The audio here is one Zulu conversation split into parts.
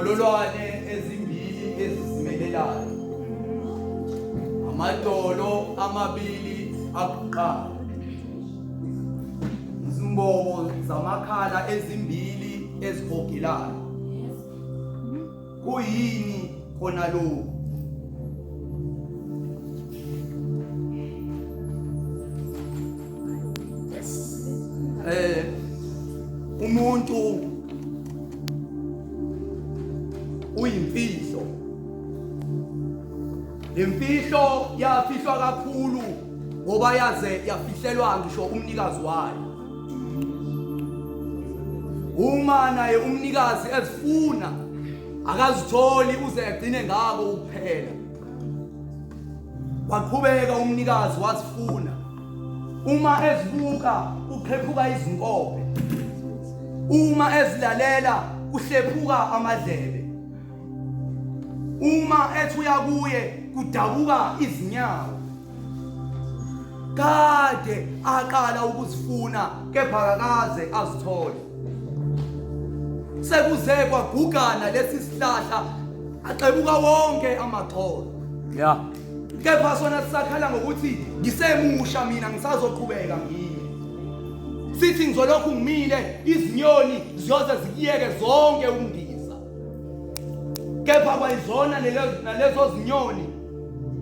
Izindololwane ezimbili ezizimelelayo. Amadolo amabili akuqala. Izimbobo zamakhala ezimbili ezihogelayo. Kuyini khona lokho? Umuntu uyimfihlo. Lemfihlo yafihlwa kakhulu ngoba yaze yafihlelwa ngisho umnikazi wayo. Uma naye umnikazi ezifuna akazitholi uze egcine ngabo kuphela. Waqhubeka umnikazi wasifuna. Uma ezibuka uqhephuka izinkobe. Uma ezilalela kuhlephuka amadlebe. Uma ethuya kuye kudabuka izinyawo. Kade aqala ukuzifuna kepha akaze azithole. Sekuze kwagugana lesi sihlahla axebuka wonke amaxolo. Yeah. Kepha sona sisakhala ngokuthi ngisemusha mina ngisazoqhubeka ngini. Sithi ngizolokhu ngimile izinyoni ziyoze zikiyeke zonke ukundiza. Kepha kwayizona nalezo zinyoni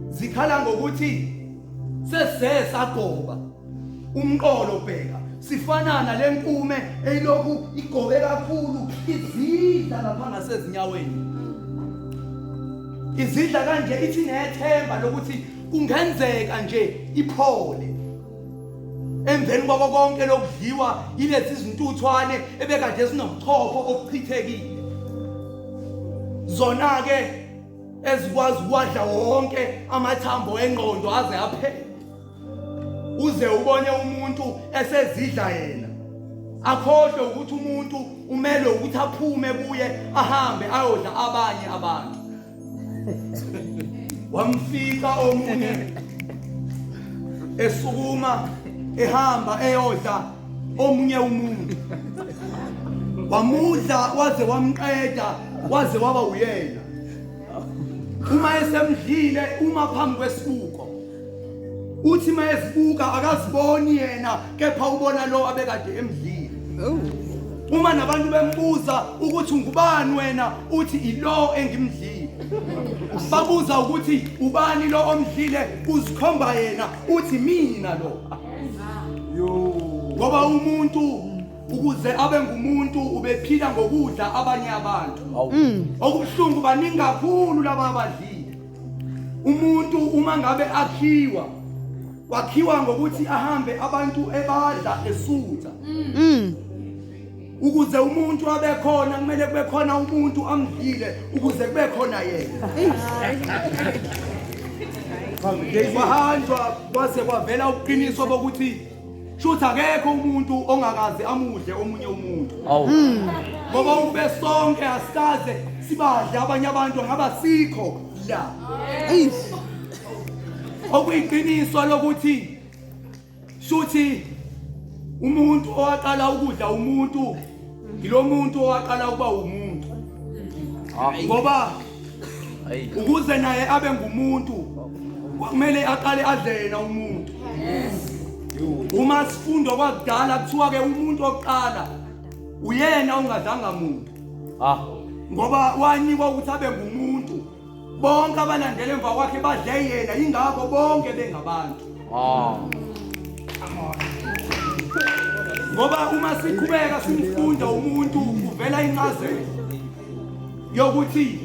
zikhala ngokuthi sesagoba umqolo bheka sifanana lenkume elokhu igobe kakhulu izidla lapha ngasezinyaweni. Izidla kanje ithi nethemba lokuthi kungenzeka nje iphole. Emveni kwako konke lokudliwa yilezi zintuthwane ebekade zinobuchopho obuchithekile. Zona ke ezikwazi ukwadla wonke amathambo engqondo aze aphele. Uze ubone umuntu esezidla yena. Akhohlwe ukuthi umuntu umele ukuthi aphume kuye ahambe ayodla abanye abantu. Wamfika omunye esukuma ehamba eyodla omunye umuntu. Wamudla waze wamqeda waze waba uyena. Uma esemdlile uma phambi kwesibuko. Uthi mayesibuka akaziboni yena kepha ubona lo abekade emdlile. Uma nabantu bembuza ukuthi ngubani wena uthi ilo engimdlile. Babuza ukuthi ubani lo omdlile uzikhomba yena uthi mina lo. Ngoba umuntu ukuze abe ngumuntu ubephila ngokudla abanye abantu. Okubuhlungu baningi kakhulu laba abadlile. Umuntu uma ngabe wakhiwa ngokuthi ahambe abantu ebadla esutha. Ukuze umuntu abe khona kumele kube khona umuntu amdlile ukuze kube khona yena. Bahanjwa kwase kwavela uqiniso bokuthi shothi akekho umuntu ongakaze amudle omunye umuntu. Ngoba ube sonke asikaze sibadle abanye abantu ngaba sikho la. Okuyiqiniso lokuthi shothi umuntu owaqala ukudla umuntu yilo muntu owaqala ukuba umuntu. Ngoba ukuze naye abe ngumuntu kumele aqale adle yena umuntu. Uma sifundo kwakudala kuthiwa ke umuntu oqala uyena ongadlanga muntu. Ngoba wanikwa ukuthi abe ngumuntu. Bonke abalandela emva kwakhe badle yena ingakho bonke bengabantu. Ngoba uma siqhubeka simfunda umuntu uvela incazelo yokuthi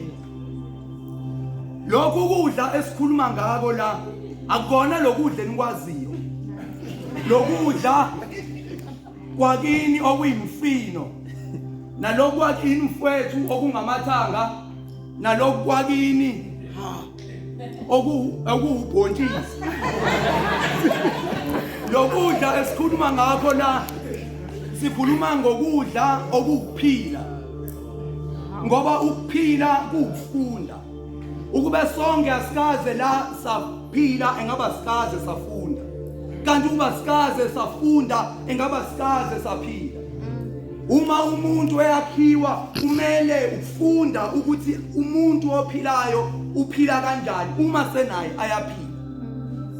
lokhu kudla esikhuluma ngako la akukona lokudla enikwaziyo. Lokudla kwakini okuyimfino nalokhu kwakini mfowethu okungamathanga nalokhu kwakini okubhontshisi. Lokudla esikhuluma ngakho la sikhuluma ngokudla okuphila. Ngoba ukuphila kufunda. Ukube sonke asikaze la saphila engaba sikaze safunda. Kanti ukuba sikaze safunda engaba sikaze saphila. Uma umuntu eyakhiwa kumele ufunda ukuthi umuntu ophilayo uphila kanjani uma senaye ayaphila.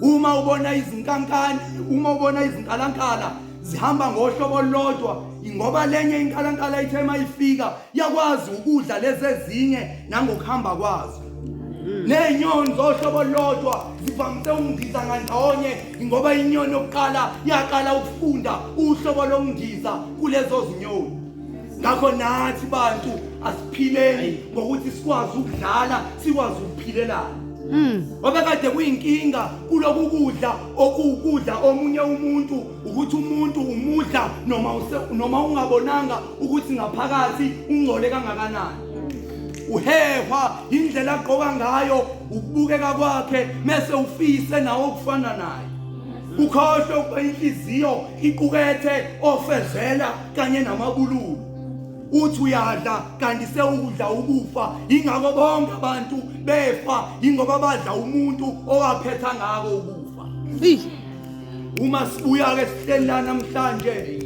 Uma ubona izinkankani, uma ubona izinkalankala zihamba ngohlobo olodwa, ingoba lenye inkalankala ithema ifika yakwazi ukudla lezi ezinye nangokuhamba kwazo. Nenyoni zohlobo olodwa zivamise ukundiza ngandawonye ingoba inyoni yokuqala yaqala ukufunda uhlobo lokundiza kulezo zinyoni. Ngakho nathi bantu asiphileni ngokuthi sikwazi ukudlala, sikwazi ukuphilelana. Ngoba kade kuyinkinga kuloku kudla okukudla omunye umuntu ukuthi umuntu umudla noma ungabonanga ukuthi ngaphakathi ungcole kangakanani. Uhehwa indlela agqoka ngayo, ukubukeka kwakhe mase ufise nawo ukufana naye. Ukhohlwe ukuba inhliziyo iqukethe ofezela kanye namabululu. Uthi uyadla kanti sewudla ukufa. Ingakho bonke abantu befa ingoba badla umuntu owaphetha ngako ukufa. Uma sibuya ke sihlelana namhlanje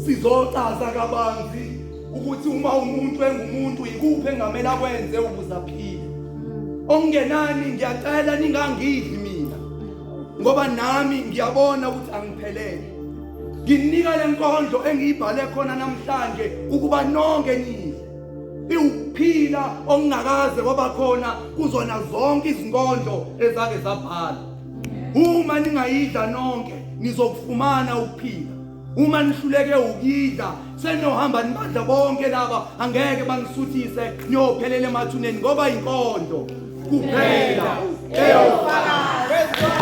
sizocaza kabanzi ukuthi uma umuntu engumuntu ikuphi engamela kwenze ukuze aphile. Okungenani ngiyacela ningangidli mina ngoba nami ngiyabona ukuthi angiphelele. Nginika lenkondlo engiyibhale khona namhlanje ukuba nonke nidle. Ukuphila okungakaze kwaba khona kuzona zonke izinkondlo ezake zabhala. Uma ningayidla nonke nizokufumana ukuphila. Uma nihluleke ukidla senohamba nibadla bonke laba angeke bangisuthise niyophelela emathuneni ngoba inkondlo kuphela eyofakaza.